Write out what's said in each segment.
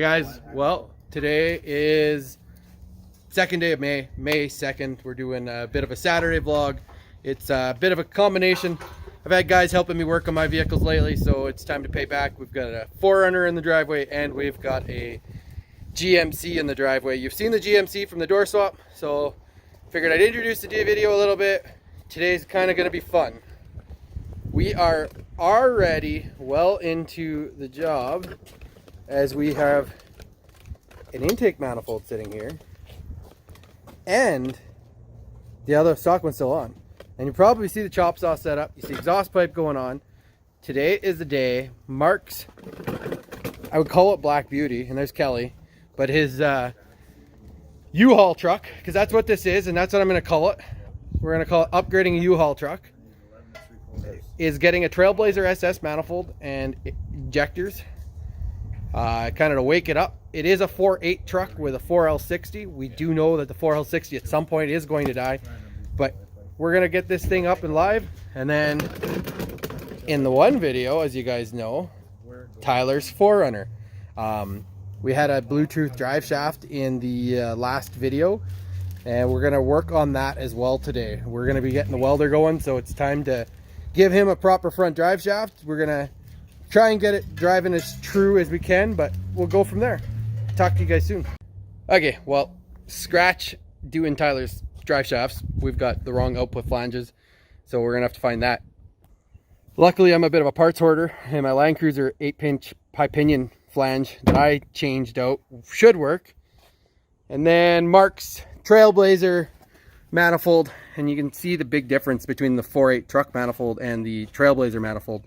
Hi guys, well today is second day of May 2nd. We're doing a bit of a Saturday vlog. It's a bit of a combination. I've had guys helping me work on my vehicles lately, so it's time to pay back. We've got a 4Runner in the driveway and we've got a GMC in the driveway. You've seen the GMC from the door swap, so figured I'd introduce the video a little bit. Today's kind of going to be fun. We are already well into the job, as we have an intake manifold sitting here and the other stock one's still on, and you probably see the chop saw set up. You see exhaust pipe going on. Today is the day. Mark's, I would call it Black Beauty, and there's Kelly, but his U-Haul truck, because that's what this is and that's what I'm going to call it. We're going to call it upgrading a U-Haul truck, is getting a Trailblazer SS manifold and injectors, kind of to wake it up. It is a 4.8 truck with a 4L60. We do know that the 4L60 at some point is going to die, but we're going to get this thing up and live. And then in the one video, as you guys know, Tyler's 4Runner. We had a Bluetooth drive shaft in the last video, and we're going to work on that as well today. We're going to be getting the welder going, so it's time to give him a proper front drive shaft. We're going to try and get it driving as true as we can, but we'll go from there. Talk to you guys soon. Okay, well, scratch doing Tyler's drive shafts. We've got the wrong output flanges, so we're gonna have to find that. Luckily, I'm a bit of a parts hoarder, and my Land Cruiser 8-pinch high pinion flange that I changed out should work. And then Mark's Trailblazer manifold, and you can see the big difference between the 4.8 truck manifold and the Trailblazer manifold.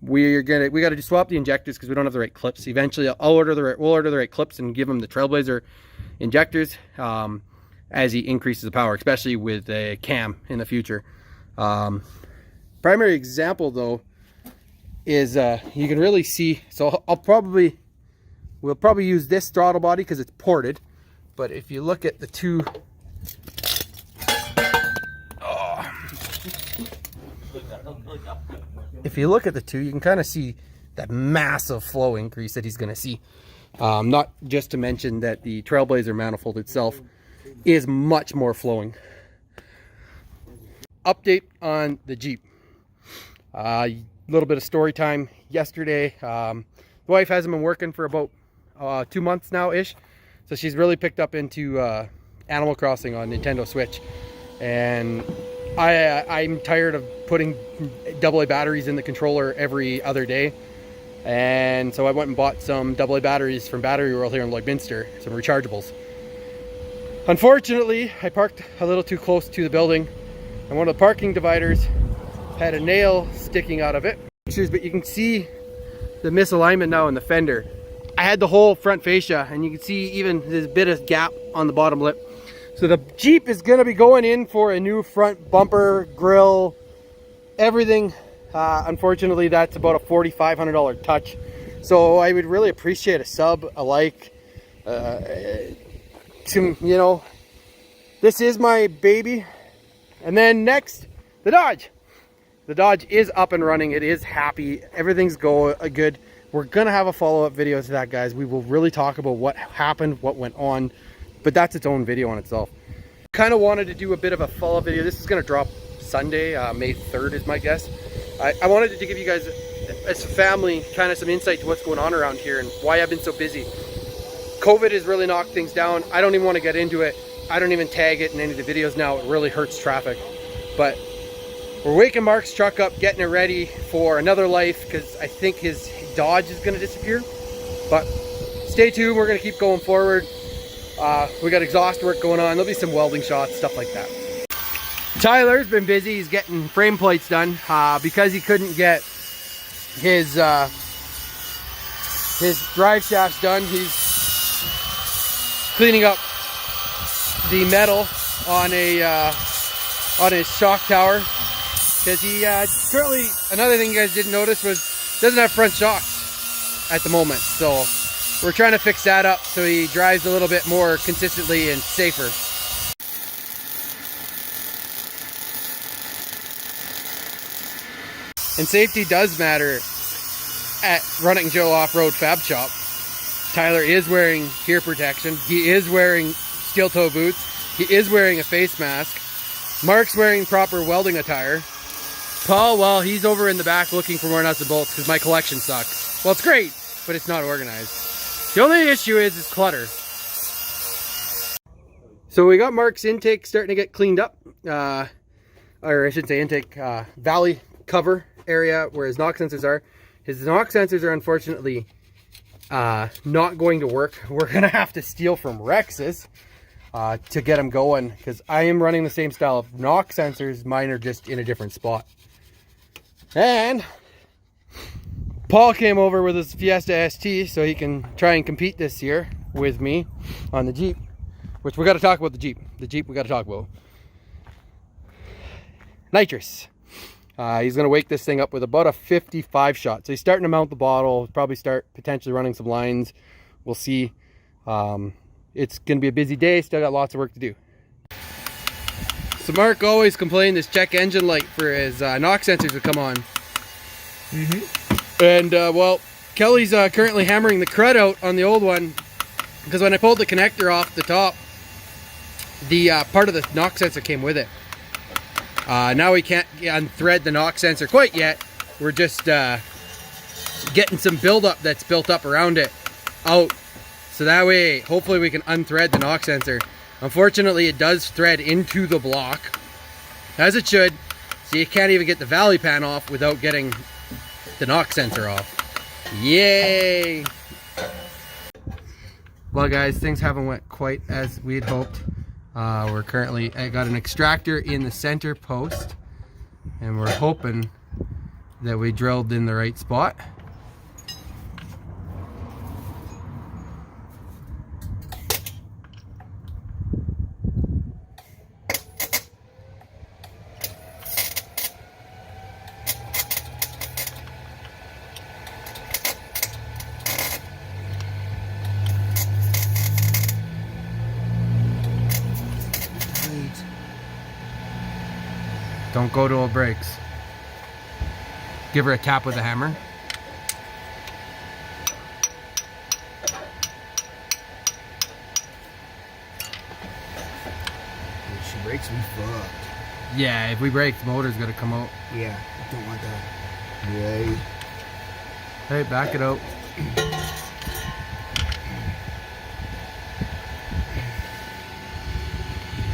We got to swap the injectors because we don't have the right clips. Eventually we'll order the right clips and give him the Trailblazer injectors as he increases the power, especially with a cam in the future. Primary example though is you can really see, so we'll probably use this throttle body because it's ported, but if you look at the two, if you look at the two, you can kind of see that massive flow increase that he's going to see. Not just to mention that the Trailblazer manifold itself is much more flowing. Update on the Jeep. A little bit of story time yesterday. The wife hasn't been working for about 2 months now-ish, so she's really picked up into Animal Crossing on Nintendo Switch. And I'm tired of putting AA batteries in the controller every other day, and so I went and bought some AA batteries from Battery World here in Lloydminster, some rechargeables. Unfortunately, I parked a little too close to the building, and one of the parking dividers had a nail sticking out of it. But you can see the misalignment now in the fender. I had the whole front fascia, and you can see even this bit of gap on the bottom lip. So the Jeep is going to be going in for a new front bumper, grille, everything. Unfortunately, that's about a $4,500 touch. So I would really appreciate a sub, a like. You know, this is my baby. And then next, the Dodge. The Dodge is up and running. It is happy. Everything's good. We're going to have a follow-up video to that, guys. We will really talk about what happened, what went on. But that's its own video on itself. Kind of wanted to do a bit of a follow-up video. This is going to drop Sunday, May 3rd is my guess. I wanted to give you guys, as a family, kind of some insight to what's going on around here and why I've been so busy. COVID has really knocked things down. I don't even want to get into it. I don't even tag it in any of the videos now. It really hurts traffic. But we're waking Mark's truck up, getting it ready for another life, because I think his Dodge is going to disappear. But stay tuned. We're going to keep going forward. We got exhaust work going on. There'll be some welding shots, stuff like that. Tyler's been busy. He's getting frame plates done because he couldn't get his drive shafts done. He's cleaning up the metal on his shock tower, because he currently, another thing you guys didn't notice was doesn't have front shocks at the moment. So we're trying to fix that up so he drives a little bit more consistently and safer. And safety does matter at Running Joe Off-Road Fab Shop. Tyler is wearing ear protection. He is wearing steel toe boots. He is wearing a face mask. Mark's wearing proper welding attire. Paul, well, he's over in the back looking for more nuts and bolts because my collection sucks. Well, it's great, but it's not organized. The only issue is clutter. So we got Mark's intake starting to get cleaned up. Or I should say intake, valley cover area where his knock sensors are. His knock sensors are unfortunately not going to work. We're gonna have to steal from Rex's to get them going because I am running the same style of knock sensors. Mine are just in a different spot. And Paul came over with his Fiesta ST so he can try and compete this year with me on the Jeep, which we got to talk about the Jeep. The Jeep we got to talk about. Nitrous. He's going to wake this thing up with about a 55 shot. So he's starting to mount the bottle, probably start potentially running some lines. We'll see. It's going to be a busy day. Still got lots of work to do. So Mark always complained this check engine light for his knock sensors would come on. And well, Kelly's currently hammering the crud out on the old one because when I pulled the connector off the top, the part of the knock sensor came with it. Now we can't unthread the knock sensor quite yet. We're just getting some buildup that's built up around it out. So that way, hopefully we can unthread the knock sensor. Unfortunately, it does thread into the block, as it should. So you can't even get the valley pan off without getting the knock sensor off. Yay! Well guys, things haven't went quite as we had hoped. We're currently, I got an extractor in the center post and we're hoping that we drilled in the right spot. Don't go to old brakes. Give her a tap with a hammer. If she breaks, we fucked. Yeah, if we break, the motor's gonna come out. Yeah, I don't want that. Yay. Hey, back it out.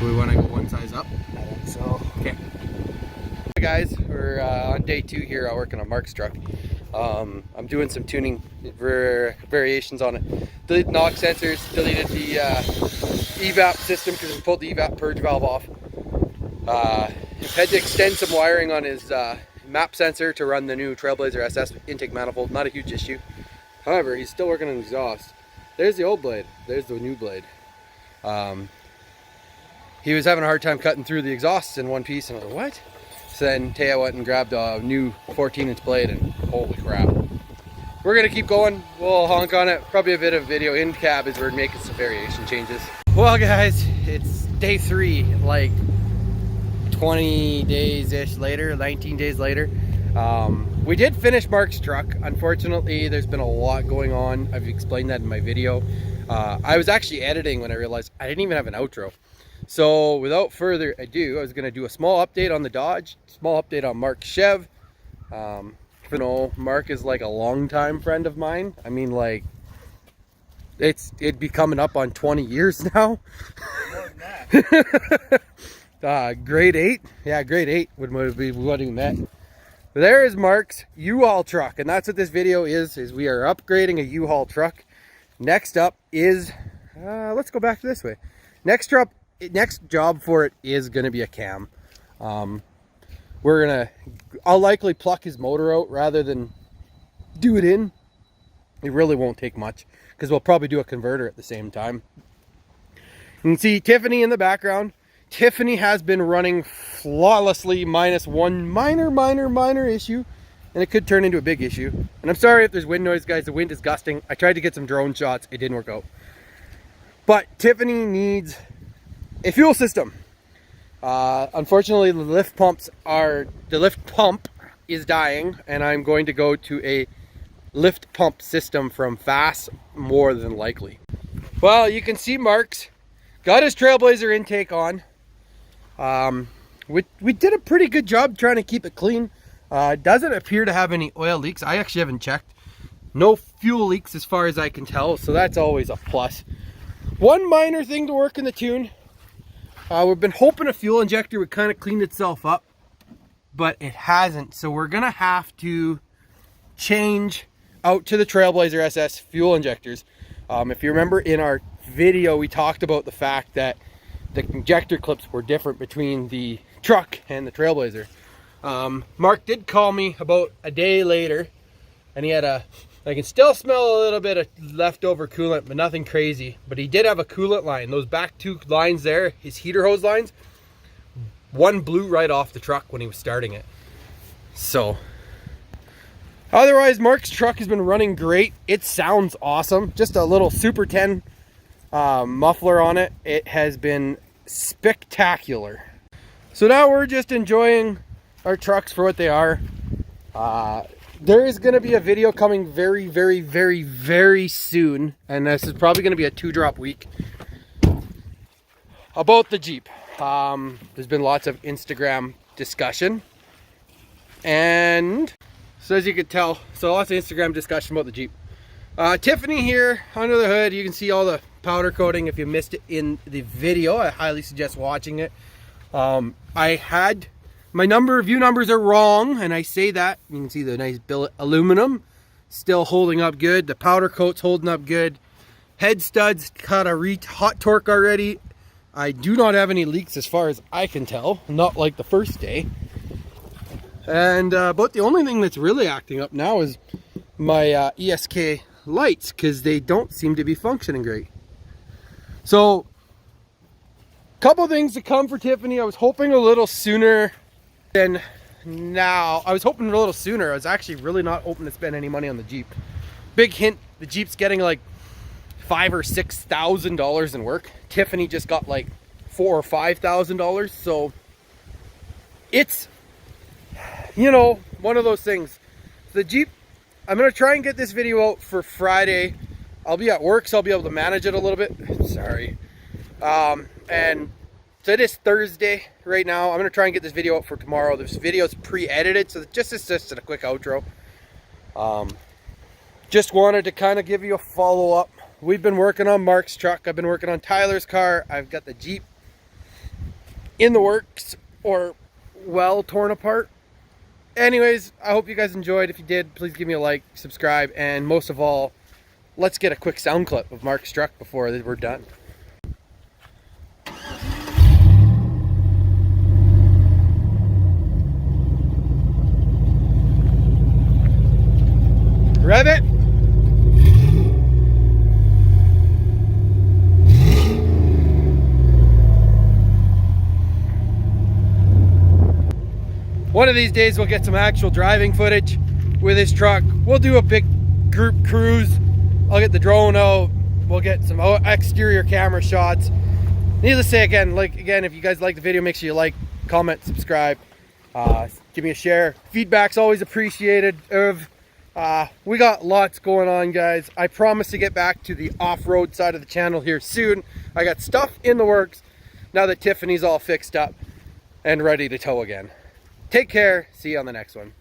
Do we want to go one size up? I think so. Okay. Hey guys, we're on day 2 here working on Mark's truck. I'm doing some tuning variations on it. Deleted knock sensors, deleted the evap system because we pulled the evap purge valve off. Had to extend some wiring on his map sensor to run the new Trailblazer SS intake manifold. Not a huge issue. However, he's still working on the exhaust. There's the old blade. There's the new blade. He was having a hard time cutting through the exhausts in one piece, and I was like, what? So then Taya went and grabbed a new 14-inch blade, and holy crap. We're gonna keep going. We'll honk on it. Probably a bit of video in cab as we're making some variation changes. Well guys, it's day 3, like 20 days-ish later, 19 days later. We did finish Mark's truck. Unfortunately, there's been a lot going on. I've explained that in my video. I was actually editing when I realized I didn't even have an outro. So without further ado, I was going to do a small update on the Dodge, small update on Mark's Chev. You know, Mark is like a longtime friend of mine. I mean, like, it'd be coming up on 20 years now. More than that. Grade 8? Yeah, grade 8 would be what we met. But there is Mark's U-Haul truck, and that's what this video is we are upgrading a U-Haul truck. Next up is, let's go back this way. Next job for it is going to be a cam. I'll likely pluck his motor out rather than do it in. It really won't take much because we'll probably do a converter at the same time. You can see Tiffany in the background. Tiffany has been running flawlessly minus one minor issue, and it could turn into a big issue. And I'm sorry if there's wind noise, guys. The wind is gusting. I tried to get some drone shots. It didn't work out. But Tiffany needs a fuel system. Unfortunately, the lift pump is dying, and I'm going to go to a lift pump system from Fast, more than likely. Well, you can see Mark's got his Trailblazer intake on. We did a pretty good job trying to keep it clean. Doesn't appear to have any oil leaks. I actually haven't checked. No fuel leaks as far as I can tell, so that's always a plus. One minor thing to work in the tune. We've been hoping a fuel injector would kind of clean itself up, but it hasn't. So we're gonna have to change out to the Trailblazer SS fuel injectors. If you remember in our video, we talked about the fact that the injector clips were different between the truck and the Trailblazer. Mark did call me about a day later, and he had I can still smell a little bit of leftover coolant, but nothing crazy. But he did have a coolant line. Those back two lines there, his heater hose lines, one blew right off the truck when he was starting it. So, otherwise, Mark's truck has been running great. It sounds awesome. Just a little Super 10 muffler on it. It has been spectacular. So now we're just enjoying our trucks for what they are. There is going to be a video coming very, very, very, very soon, and this is probably going to be a 2-drop week, about the Jeep. There's been lots of Instagram discussion, and so as you can tell, so lots of Instagram discussion about the Jeep. Tiffany here under the hood. You can see all the powder coating. If you missed it in the video, I highly suggest watching it. I had my view numbers are wrong, and I say that. You can see the nice billet aluminum still holding up good. The powder coat's holding up good. Head studs got a hot torque already. I do not have any leaks as far as I can tell, not like the first day. And about the only thing that's really acting up now is my ESK lights, because they don't seem to be functioning great. So, couple things to come for Tiffany. I was hoping a little sooner than now. I was hoping a little sooner. I was actually really not hoping to spend any money on the Jeep. Big hint, the Jeep's getting like $5,000 or $6,000 in work. Tiffany just got like $4,000 or $5,000. So it's, you know, one of those things. The Jeep, I'm gonna try and get this video out for Friday. I'll be at work, so I'll be able to manage it a little bit. Sorry. And so it is Thursday right now. I'm gonna try and get this video up for tomorrow. This video is pre-edited, so it's just a quick outro. Just wanted to kind of give you a follow-up. We've been working on Mark's truck. I've been working on Tyler's car. I've got the Jeep in the works, or well torn apart. Anyways, I hope you guys enjoyed. If you did, please give me a like, subscribe, and most of all, let's get a quick sound clip of Mark's truck before we're done. Rev it. One of these days we'll get some actual driving footage with this truck. We'll do a big group cruise. I'll get the drone out. We'll get some exterior camera shots. Needless to say, again, if you guys like the video, make sure you like, comment, subscribe, give me a share. Feedback's always appreciated. We got lots going on, guys. I promise to get back to the off-road side of the channel here soon. I got stuff in the works now that Tiffany's all fixed up and ready to tow again. Take care. See you on the next one.